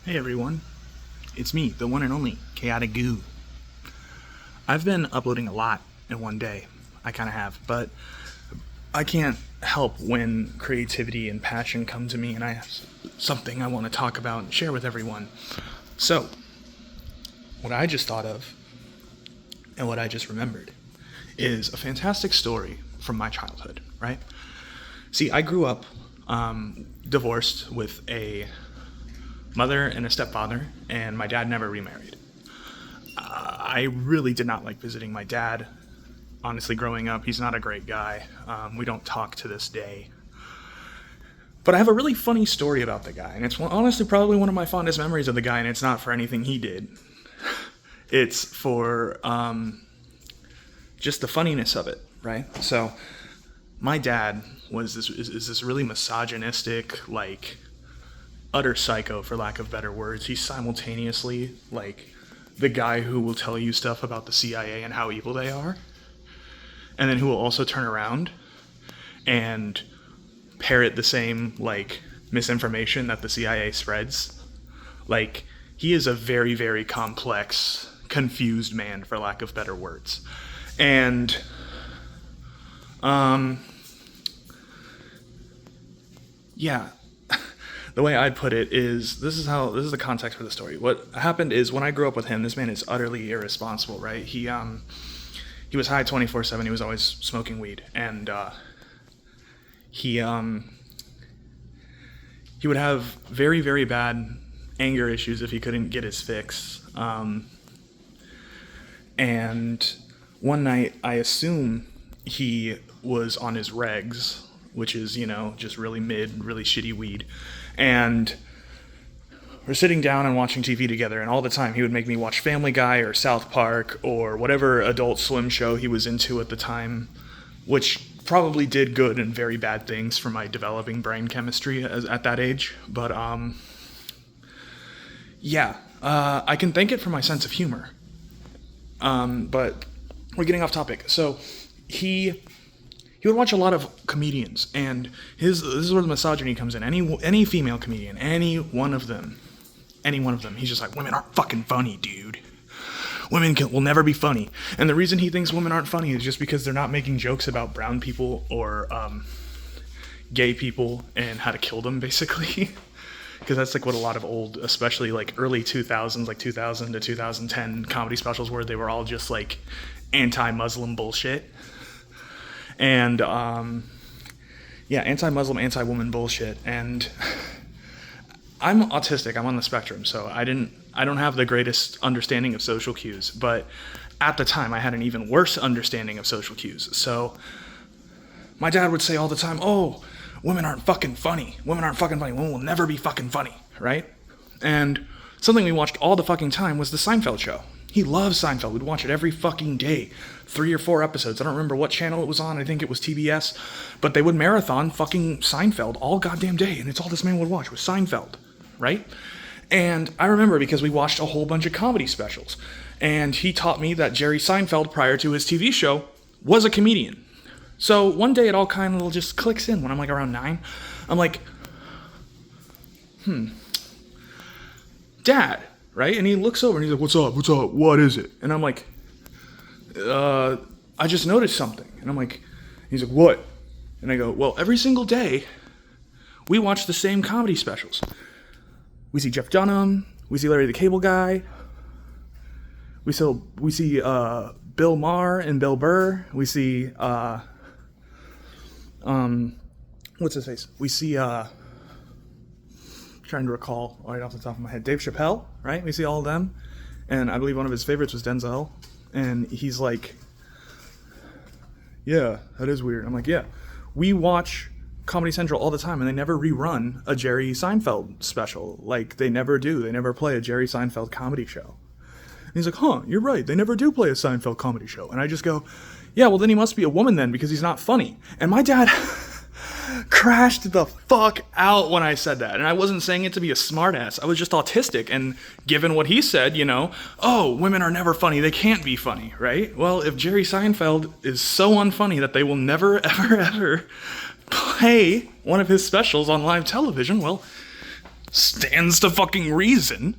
Hey everyone, it's me, the one and only Chaotic Goo. I've been uploading a lot in one day. I kind of have, but I can't help when creativity and passion come to me and I have something I want to talk about and share with everyone. So, what I just thought of and what I just remembered is a fantastic story from my childhood, right? See, I grew up divorced with a mother and a stepfather, and my dad never remarried. I really did not like visiting my dad. Honestly, growing up, he's not a great guy. We don't talk to this day. But I have a really funny story about the guy, and it's honestly probably one of my fondest memories of the guy, and it's not for anything he did. It's for just the funniness of it, right? So, my dad is this really misogynistic, like, utter psycho, for lack of better words. He's simultaneously like the guy who will tell you stuff about the CIA and how evil they are, and then who will also turn around and parrot the same like misinformation that the CIA spreads. Like, he is a very, very complex, confused man, for lack of better words. And yeah, the way I'd put it is this is the context for the story. What happened is when I grew up with him, this man is utterly irresponsible, right? He was high 24/7. He was always smoking weed, and he would have very, very bad anger issues if he couldn't get his fix. And one night, I assume he was on his regs, which is, just really really shitty weed. And we're sitting down and watching TV together, and all the time he would make me watch Family Guy or South Park or whatever Adult Swim show he was into at the time, which probably did good and very bad things for my developing brain chemistry at that age. But I can thank it for my sense of humor. But we're getting off topic. So he would watch a lot of comedians, and this is where the misogyny comes in. Any female comedian, any one of them, he's just like, women aren't fucking funny, dude. Women will never be funny. And the reason he thinks women aren't funny is just because they're not making jokes about brown people or gay people and how to kill them, basically. Because that's like what a lot of old, especially like early 2000s, like 2000 to 2010 comedy specials were. They were all just like anti-Muslim bullshit. And anti-Muslim, anti-woman bullshit. And I'm autistic. I'm on the spectrum, so I don't have the greatest understanding of social cues. But at the time, I had an even worse understanding of social cues. So my dad would say all the time, "Oh, women aren't fucking funny. Women aren't fucking funny. Women will never be fucking funny," right? And something we watched all the fucking time was the Seinfeld show. He loves Seinfeld. We'd watch it every fucking day. 3 or 4 episodes. I don't remember what channel it was on. I think it was TBS. But they would marathon fucking Seinfeld all goddamn day. And it's all this man would watch was Seinfeld, right? And I remember because we watched a whole bunch of comedy specials. And he taught me that Jerry Seinfeld, prior to his TV show, was a comedian. So one day it all kind of just clicks in when I'm like around 9. I'm like, Dad, right? And he looks over and he's like, what's up? What is it? And I'm like, I just noticed something. And I'm like, he's like, what? And I go, well, every single day we watch the same comedy specials. We see Jeff Dunham, we see Larry the Cable Guy, we see Bill Maher and Bill Burr, we see what's his face? We see trying to recall right off the top of my head, Dave Chappelle, right? We see all of them. And I believe one of his favorites was Denzel. And he's like, yeah, that is weird. I'm like, yeah, we watch Comedy Central all the time, and they never rerun a Jerry Seinfeld special. Like, they never do. They never play a Jerry Seinfeld comedy show. And he's like, huh, you're right. They never do play a Seinfeld comedy show. And I just go, yeah, well, then he must be a woman then, because he's not funny. And my dad crashed the fuck out when I said that. And I wasn't saying it to be a smartass. I was just autistic. And given what he said, oh, women are never funny. They can't be funny, right? Well, if Jerry Seinfeld is so unfunny that they will never, ever, ever play one of his specials on live television, well, stands to fucking reason.